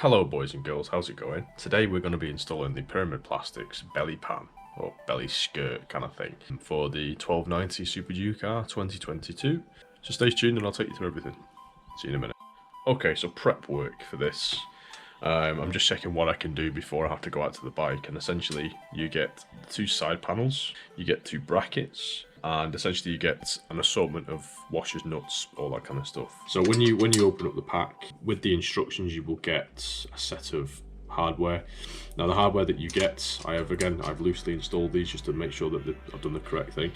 Hello boys and girls, how's it going? Today we're going to be installing the Pyramid Plastics belly pan, or belly skirt kind of thing, for the 1290 Superduke R 2022. So stay tuned and I'll take you through everything. See you in a minute. Okay, so prep work for this. I'm just checking what I can do before I have to go out to the bike, and essentially you get 2 side panels, you get 2 brackets, and essentially you get an assortment of washers, nuts, all that kind of stuff. So when you open up the pack, with the instructions you will get a set of hardware. Now the hardware that you get, I've loosely installed these just to make sure that I've done the correct thing.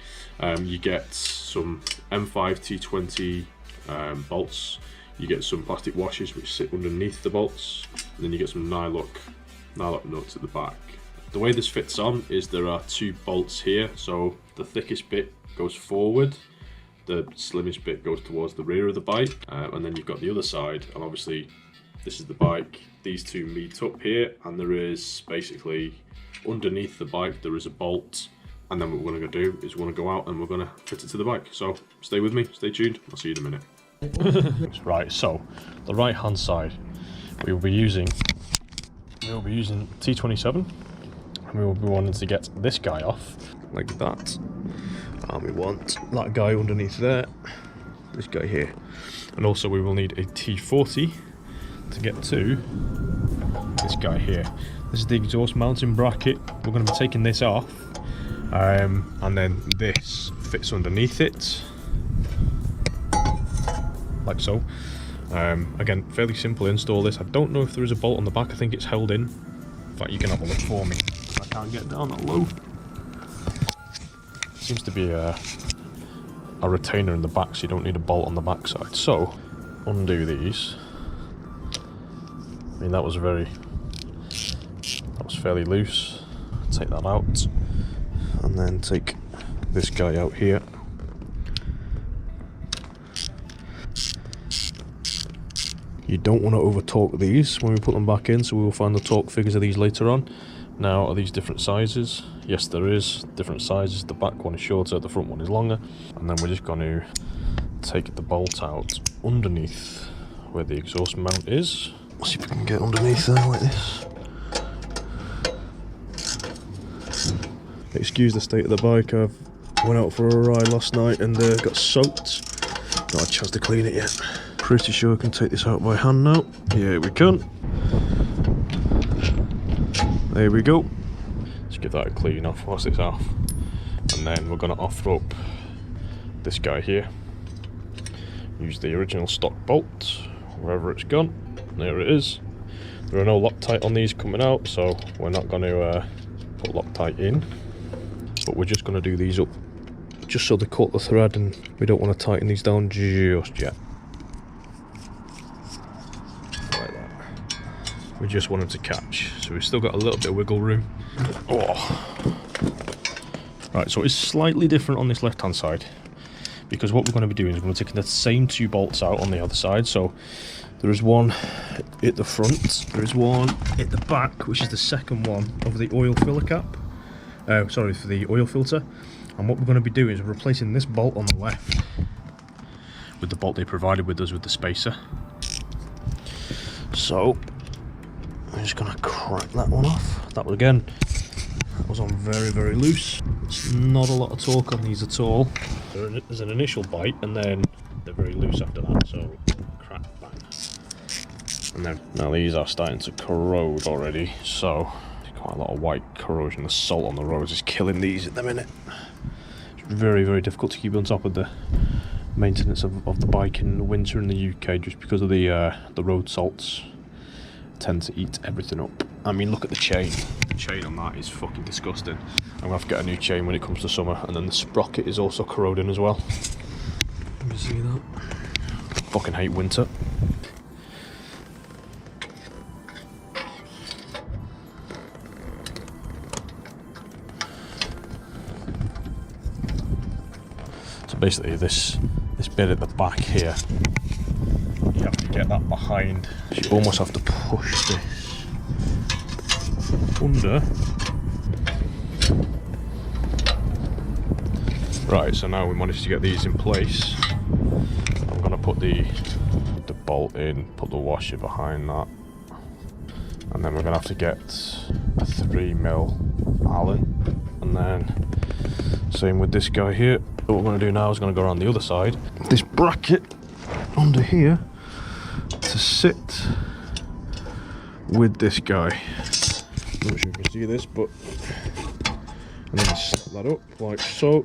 You get some M5 T20 bolts. You get some plastic washers which sit underneath the bolts, and then you get some nylock nuts at the back. The way this fits on is there are 2 bolts here, so the thickest bit goes forward, the slimmest bit goes towards the rear of the bike, and then you've got the other side, and obviously this is the bike. These 2 meet up here, and there is basically underneath the bike there is a bolt, and then what we're going to do is we're going to go out and we're going to fit it to the bike. So stay with me, stay tuned, I'll see you in a minute. Right, so the right hand side we will be using T27, and we will be wanting to get this guy off like that, and we want that guy underneath there, this guy here, and also we will need a T40 to get to this guy here. This is the exhaust mounting bracket. We're going to be taking this off, and then this fits underneath it like so. Again, fairly simple install this. I don't know if there is a bolt on the back. I think it's held in. In fact, you can have a look for me. I can't get down that low. Seems to be a retainer in the back, so you don't need a bolt on the back side. So undo these. I mean, that was fairly loose. Take that out, and then take this guy out here. You don't want to over torque these when we put them back in, so we will find the torque figures of these later on. Now, are these different sizes? Yes, there is different sizes. The back one is shorter, the front one is longer. And then we're just going to take the bolt out underneath where the exhaust mount is. Let's see if we can get underneath there like this. Excuse the state of the bike. I went out for a ride last night and got soaked. Not had a chance to clean it yet. Pretty sure I can take this out by hand now. Yeah, we can. There we go. Let's give that a clean off whilst it's off. And then we're going to off-rope this guy here. Use the original stock bolt, wherever it's gone. There it is. There are no Loctite on these coming out, so we're not going to put Loctite in. But we're just going to do these up just so they cut the thread, and we don't want to tighten these down just yet. We just want them to catch, so we've still got a little bit of wiggle room. Oh. Right, so it's slightly different on this left hand side, because what we're going to be doing is we're going to take the same 2 bolts out on the other side. So there is one at the front, there is one at the back, which is the second one of the oil filler cap. Sorry, for the oil filter. And what we're going to be doing is replacing this bolt on the left with the bolt they provided with us with the spacer. So I'm just going to crack that one off. That was on very loose. It's not a lot of torque on these at all. There's an initial bite and then they're very loose after that, so crack, bang. And then now these are starting to corrode already, so there's quite a lot of white corrosion. The salt on the roads is killing these at the minute. It's very difficult to keep on top of the maintenance of the bike in the winter in the UK, just because of the road salts tend to eat everything up. I mean, look at the chain. The chain on that is fucking disgusting. I'm gonna have to get a new chain when it comes to summer. And then the sprocket is also corroding as well. Let me see that. Fucking hate winter. So basically this bit at the back here, you have to get that behind. So you almost have to push this under. Right, so now we managed to get these in place. I'm going to put the bolt in, put the washer behind that, And then we're going to have to get a 3mm Allen. And then same with this guy here. What we're going to do now is going to go around the other side. This bracket under here to sit with this guy. I'm not sure if you can see this, but and then slip that up like so,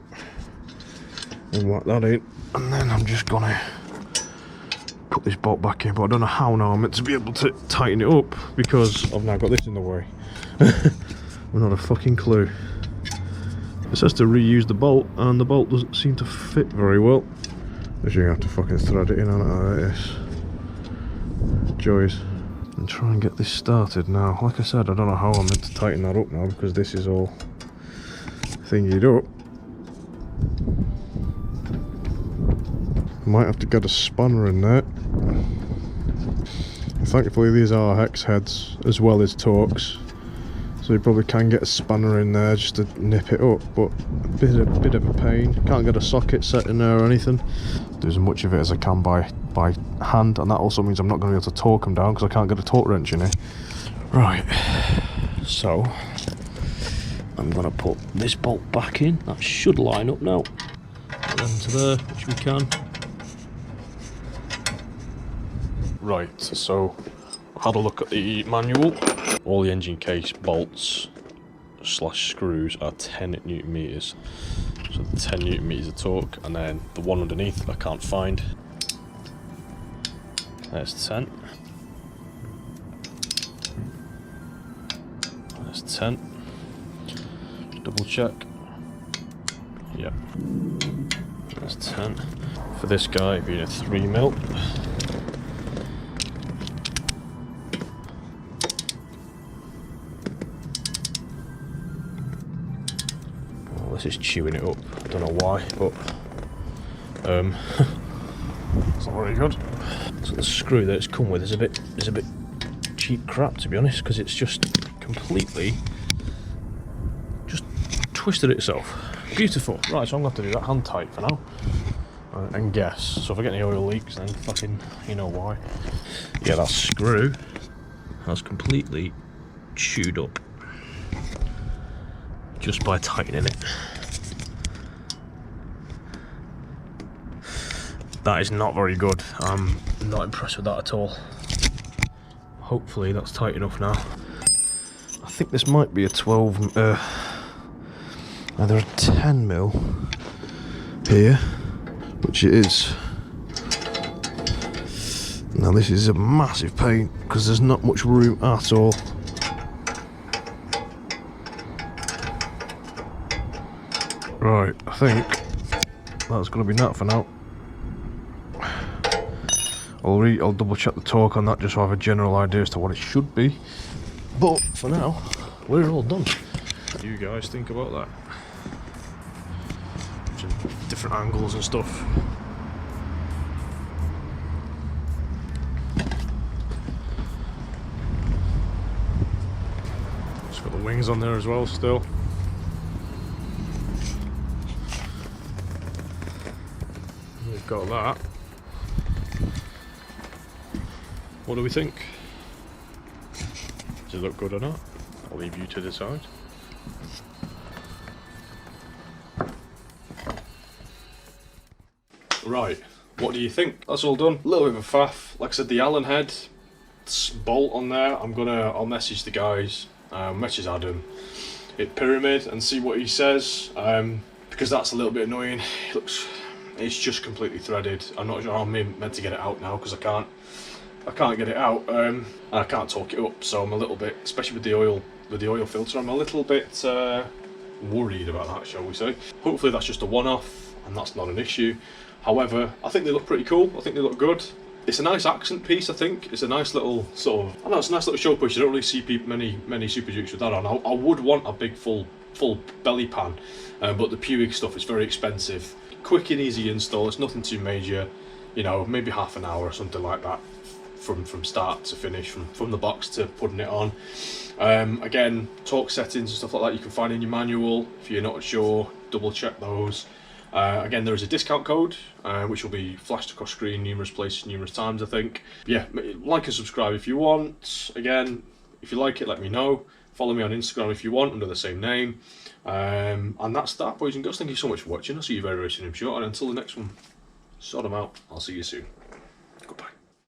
and whack that in, and then I'm just gonna put this bolt back in, but I don't know how now I'm meant to be able to tighten it up because I've now got this in the way. I've not a fucking clue. It says to reuse the bolt, and the bolt doesn't seem to fit very well. You're gonna have to fucking thread it in on it like this. Joys. And try and get this started now. Like I said, I don't know how I'm meant to tighten that up now because this is all thingied up. Might have to get a spanner in there. Thankfully these are hex heads as well as Torx, so you probably can get a spanner in there just to nip it up, but a bit of a pain. Can't get a socket set in there or anything. Do as much of it as I can by hand, and that also means I'm not going to be able to torque them down because I can't get a torque wrench in here. Right, so I'm going to put this bolt back in. That should line up now. And then to there, which we can. Right, so I had a look at the manual. All the engine case bolts / screws are 10 Newton meters. So 10 Newton meters of torque, and then the one underneath I can't find. There's 10. There's 10. Double check. Yep. There's 10. For this guy being a 3mm. Well, this is chewing it up. I don't know why, but it's not very good. So the screw that it's come with is a bit cheap crap, to be honest, because it's just completely just twisted itself. Beautiful. Right, so I'm going to have to do that hand tight for now and guess. So if I get any oil leaks, then fucking you know why. Yeah, that screw has completely chewed up just by tightening it. That is not very good. I'm not impressed with that at all. Hopefully that's tight enough now. I think this might be a 12, either a 10mm here, which it is. Now this is a massive pain because there's not much room at all. Right, I think that's going to be that for now. I'll double check the torque on that just so I have a general idea as to what it should be. But for now, we're all done. What do you guys think about that? Some different angles and stuff. It's got the wings on there as well still. We've got that. What do we think? Does it look good or not? I'll leave you to decide. Right, what do you think? That's all done. A little bit of a faff. Like I said, the Allen head bolt on there. I'll message the guys, message Adam, hit Pyramid and see what he says. Because that's a little bit annoying. It's just completely threaded. I'm not sure how I'm meant to get it out now because I can't get it out, and I can't torque it up, so I'm a little bit, especially with the oil filter, I'm a little bit worried about that, shall we say. Hopefully that's just a one-off and that's not an issue. However, I think they look pretty cool. I think they look good. It's a nice accent piece. I think it's a nice little sort of, I don't know, it's a nice little show piece. You don't really see many Super Dukes with that on. I would want a big full belly pan, but the Puig stuff is very expensive. Quick and easy install. It's nothing too major. You know, maybe half an hour or something like that. From start to finish, from the box to putting it on. Again, torque settings and stuff like that you can find in your manual. If you're not sure, double check those. Again, there is a discount code which will be flashed across screen numerous places, numerous times, I think. Yeah, like and subscribe if you want. Again, If you like it, let me know. Follow me on Instagram if you want, under the same name. And that's that, boys and girls. Thank you so much for watching. I'll see you very, very soon, I'm sure. And until the next one, sort them out. I'll see you soon.